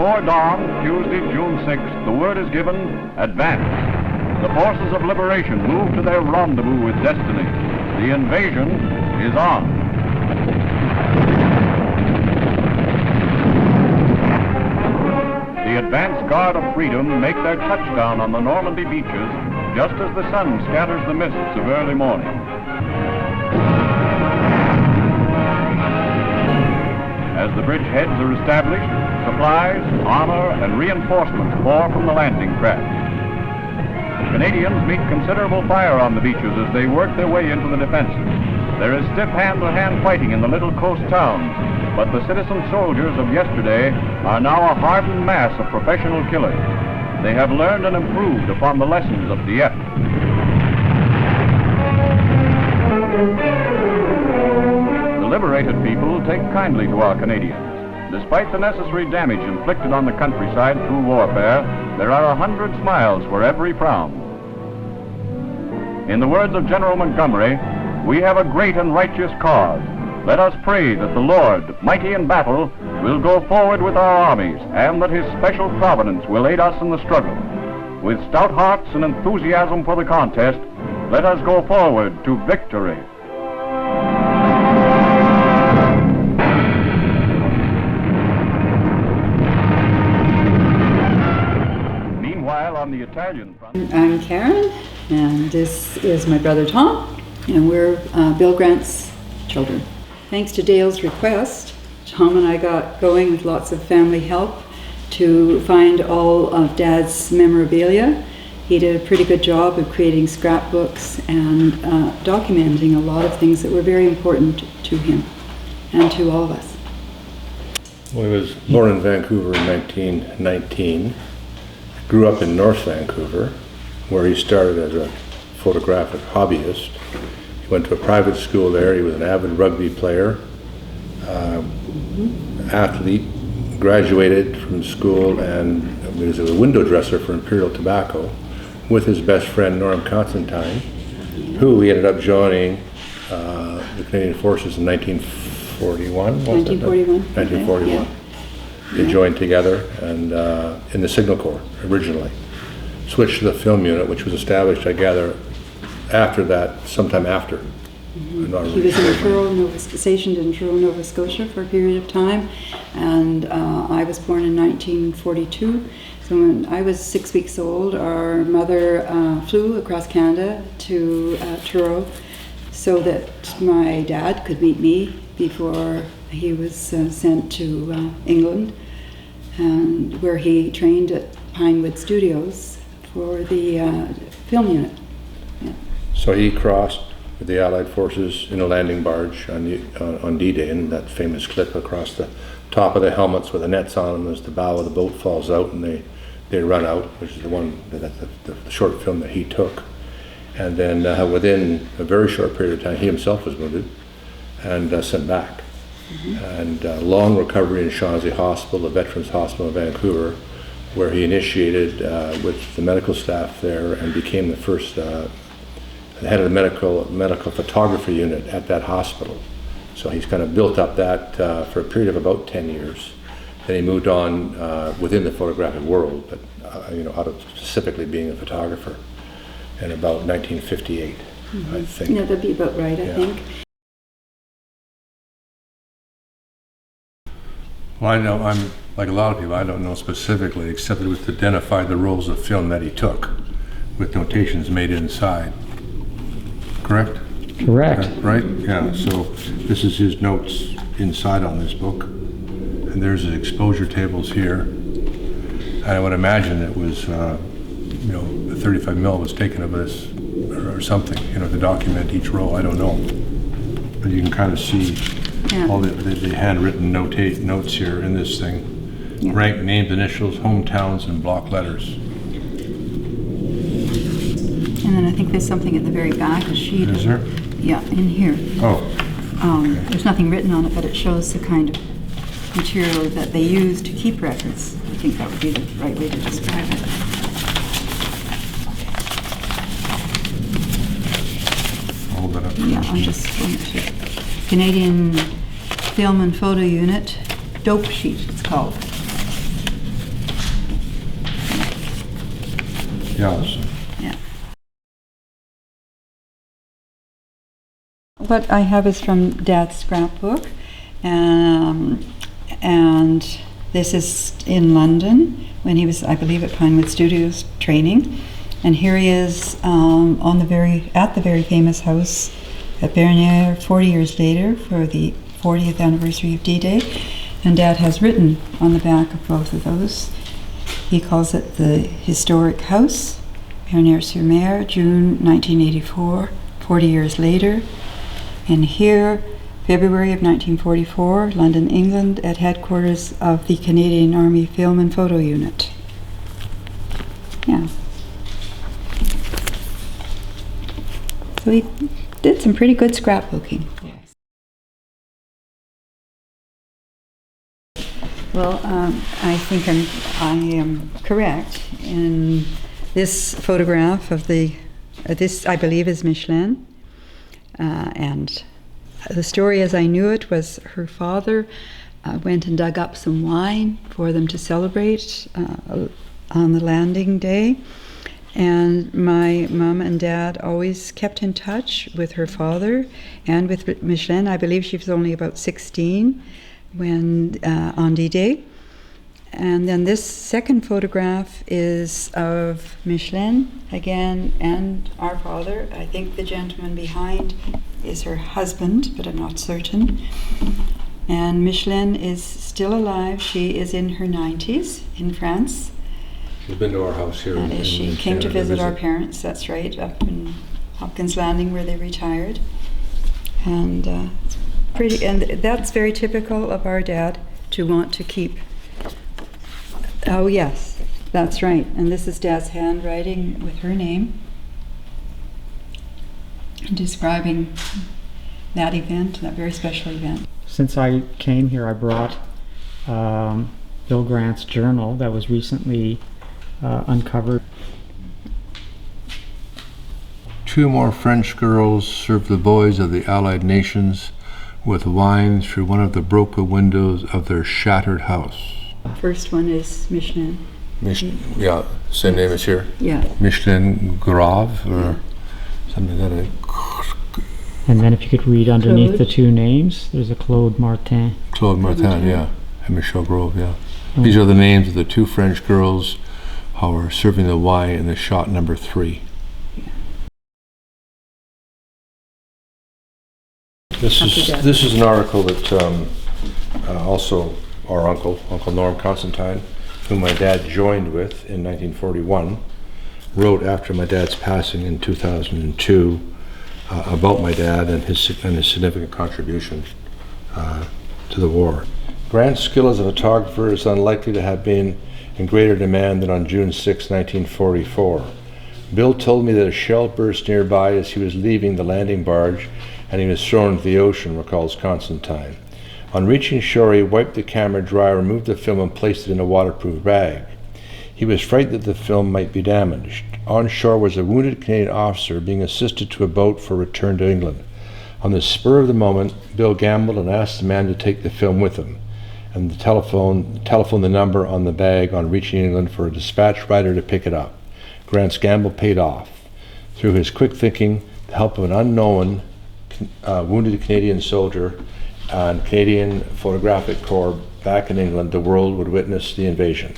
Before dawn, Tuesday, June 6th, the word is given, advance. The forces of liberation move to their rendezvous with destiny. The invasion is on. The advance guard of freedom make their touchdown on the Normandy beaches just as the sun scatters the mists of early morning. As the bridgeheads are established, supplies, armor, and reinforcements pour from the landing craft. Canadians meet considerable fire on the beaches as they work their way into the defenses. There is stiff hand-to-hand fighting in the little coast towns, but the citizen soldiers of yesterday are now a hardened mass of professional killers. They have learned and improved upon the lessons of Dieppe. The liberated people take kindly to our Canadians. Despite the necessary damage inflicted on the countryside through warfare, there are 100 smiles for every frown. In the words of General Montgomery, we have a great and righteous cause. Let us pray that the Lord, mighty in battle, will go forward with our armies, and that his special providence will aid us in the struggle. With stout hearts and enthusiasm for the contest, let us go forward to victory. Meanwhile, on the Italian front... I'm Karen, and this is my brother Tom, and we're Bill Grant's children. Thanks to Dale's request, Tom and I got going with lots of family help to find all of Dad's memorabilia. He did a pretty good job of creating scrapbooks and documenting a lot of things that were very important to him and to all of us. Well, he was born in Vancouver in 1919, grew up in North Vancouver, where he started as a photographic hobbyist. He went to a private school there. He was an avid rugby player, athlete, graduated from school, and he was a window dresser for Imperial Tobacco with his best friend Norm Constantine, who he ended up joining the Canadian Forces in 1941. 1941. 1941. Yeah. They joined together and in the Signal Corps originally. Switched to the film unit, which was established, I gather, after that, sometime after. He was in Truro, stationed in Truro, Nova Scotia for a period of time, and I was born in 1942. So when I was 6 weeks old, our mother flew across Canada to Truro so that my dad could meet me before he was sent to England, and where he trained at Pinewood Studios for the film unit. Yeah. So he crossed with the Allied forces in a landing barge on D-Day, and that famous clip across the top of the helmets with the nets on them as the bow of the boat falls out and they run out, which is the short film that he took. And then within a very short period of time, he himself was wounded and sent back. And long recovery in Shawnee Hospital, the Veterans Hospital in Vancouver, where he initiated with the medical staff there and became the first the head of the medical photography unit at that hospital. So he's kind of built up that for a period of about 10 years. Then he moved on within the photographic world, but out of specifically being a photographer in about 1958, I think. Yeah, that'd be about right, I think. Well, I know, I'm like a lot of people, I don't know specifically, except that it was to identify the rolls of film that he took with notations made inside. Correct? Correct. Right? Yeah, so this is his notes inside on this book. And there's his exposure tables here. And I would imagine it was, the 35 mil was taken of this or something, to document each roll. I don't know. But you can kind of see all the handwritten notes here in this thing. Yeah. Rank, names, initials, hometowns, and block letters. And then I think there's something at the very back, a sheet. Is there? Yeah, in here. Oh. Okay. There's nothing written on it, but it shows the kind of material that they use to keep records. I think that would be the right way to describe it. Hold that up. Yeah, I'm just going to Canadian Film and Photo Unit, dope sheet it's called. Yes. Yeah. What I have is from Dad's scrapbook, and this is in London when he was, I believe, at Pinewood Studios training. And here he is at the very famous house at Bernières 40 years later for the 40th anniversary of D-Day. And Dad has written on the back of both of those. He calls it the historic house, Bernières-sur-Mer, June 1984, 40 years later. And here, February of 1944, London, England, at headquarters of the Canadian Army Film and Photo Unit. Yeah. So he did some pretty good scrapbooking. Yes. Well, I think I am correct in this photograph of this I believe is Michelin. And the story as I knew it was her father went and dug up some wine for them to celebrate on the landing day. And my mom and dad always kept in touch with her father and with Michelin. I believe she was only about 16 when on D-Day. And then this second photograph is of Michelin again and our father. I think the gentleman behind is her husband, but I'm not certain. And Michelin is still alive. She is in her 90s in France. She's been to our house here. And she came to visit our parents, that's right, up in Hopkins Landing where they retired. And it's pretty, and that's very typical of our dad to want to keep. Oh yes, that's right. And this is Dad's handwriting with her name, describing that event, that very special event. Since I came here, I brought Bill Grant's journal that was recently uncovered. Two more French girls served the boys of the Allied nations with wine through one of the broken windows of their shattered house. First one is Michelin. Yeah, same name as here. Yeah. Michelin Grave or something like that. And then if you could read underneath Claude. the two names, there's a Claude Martin. Claude Martin, yeah. And Michel Grove, yeah. These are the names of the two French girls who were serving the wine in the shot number 3. This is an article that also our Uncle Norm Constantine, whom my dad joined with in 1941, wrote after my dad's passing in 2002 about my dad and his significant contribution to the war. Grant's skill as a photographer is unlikely to have been in greater demand than on June 6, 1944. Bill told me that a shell burst nearby as he was leaving the landing barge and he was thrown into the ocean, recalls Constantine. On reaching shore, he wiped the camera dry, removed the film and placed it in a waterproof bag. He was frightened that the film might be damaged. On shore was a wounded Canadian officer being assisted to a boat for return to England. On the spur of the moment, Bill gambled and asked the man to take the film with him, and telephoned the number on the bag on reaching England for a dispatch rider to pick it up. Grant's gamble paid off. Through his quick thinking, the help of an unknown wounded Canadian soldier and Canadian Photographic Corps back in England, the world would witness the invasion.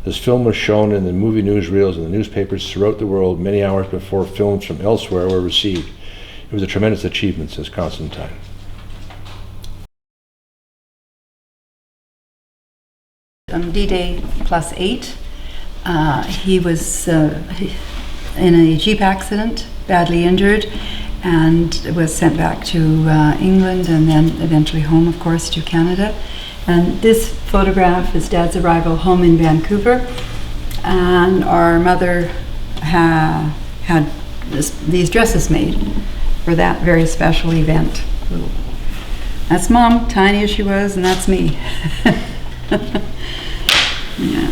This film was shown in the movie newsreels and the newspapers throughout the world many hours before films from elsewhere were received. It was a tremendous achievement, says Constantine. On D-Day +8, he was in a Jeep accident, badly injured, and was sent back to England and then eventually home, of course, to Canada. And this photograph is Dad's arrival home in Vancouver. And our mother had these dresses made for that very special event. That's Mom, tiny as she was, and that's me. Yeah,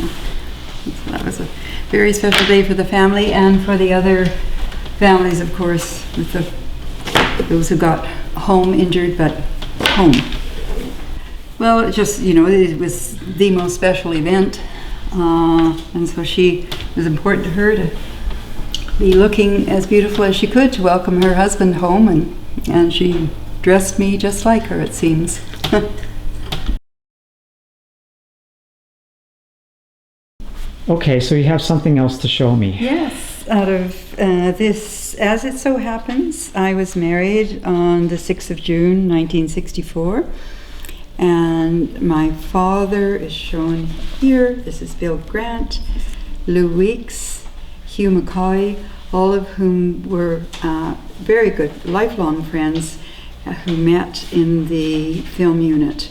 so that was a very special day for the family and for the other families, of course, with those who got home injured, but home. Well, it just, it was the most special event, and so it was important to her to be looking as beautiful as she could to welcome her husband home, and she dressed me just like her, it seems. Okay, so you have something else to show me. Yes, out of this, as it so happens, I was married on the 6th of June, 1964, and my father is shown here. This is Bill Grant, Lou Weeks, Hugh McCoy, all of whom were very good, lifelong friends who met in the film unit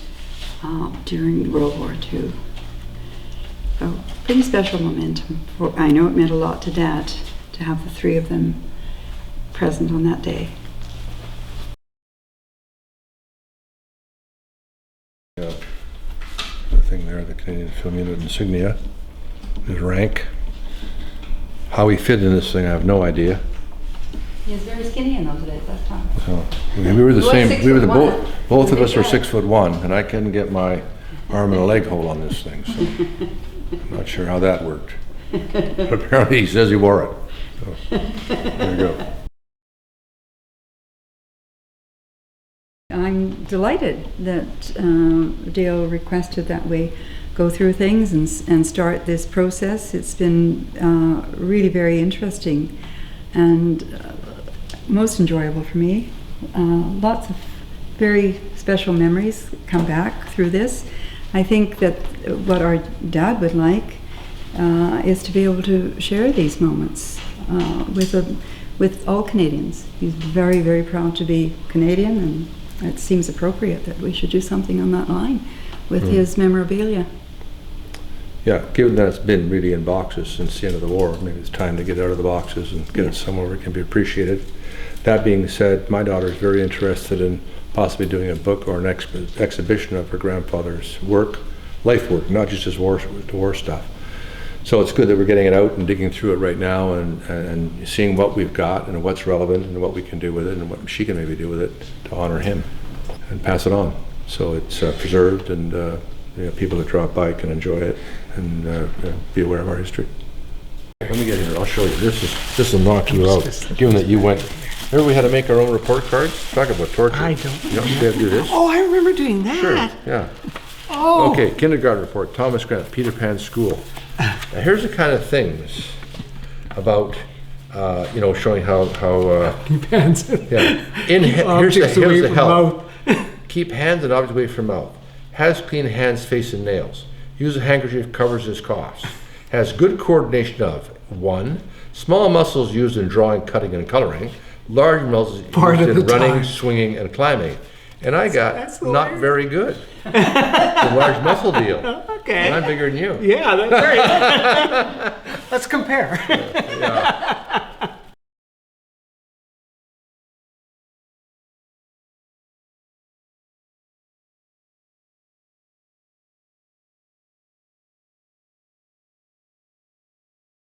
during World War II. So, pretty special momentum. I know it meant a lot to Dad to have the three of them present on that day. Yeah, the thing there, the Canadian Film Unit insignia, his rank. How he fit in this thing, I have no idea. He was very skinny in those days last time. So, we were the He was same. We were 6'1". both of us were Big guy. 6'1", and I couldn't get my arm and a leg hole on this thing. So, I'm not sure how that worked. But apparently, he says he wore it. So, there you go. I'm delighted that Dale requested that we go through things and start this process. It's been really very interesting and most enjoyable for me. Lots of very special memories come back through this. I think that what our dad would like is to be able to share these moments with all Canadians. He's very, very proud to be Canadian, and it seems appropriate that we should do something on that line with his memorabilia. Yeah, given that it's been really in boxes since the end of the war, maybe it's time to get it out of the boxes and get it somewhere where it can be appreciated. That being said, my daughter is very interested in possibly doing a book or an exhibition of her grandfather's work, life work, not just his war stuff. So it's good that we're getting it out and digging through it right now and seeing what we've got and what's relevant and what we can do with it and what she can maybe do with it to honor him and pass it on. So it's preserved, and people that drop by can enjoy it and be aware of our history. Let me get here. I'll show you. This will knock you out. Given that you went. Remember we had to make our own report cards? Talk about torture. I don't You don't have to do this? Oh, I remember doing that. Sure, yeah. Oh. Okay, kindergarten report, Thomas Grant, Peter Pan School. Now here's the kind of things about, showing how Depends. yeah. Here's the help. Keep hands and objects away from mouth. Has clean hands, face, and nails. Use a handkerchief, covers his coughs. Has good coordination of 1. Small muscles used in drawing, cutting, and coloring. Large muscles used in running, swinging, and climbing. And I got not very good. The large muscle deal. Okay. And I'm bigger than you. Yeah, that's great. Let's compare. Yeah.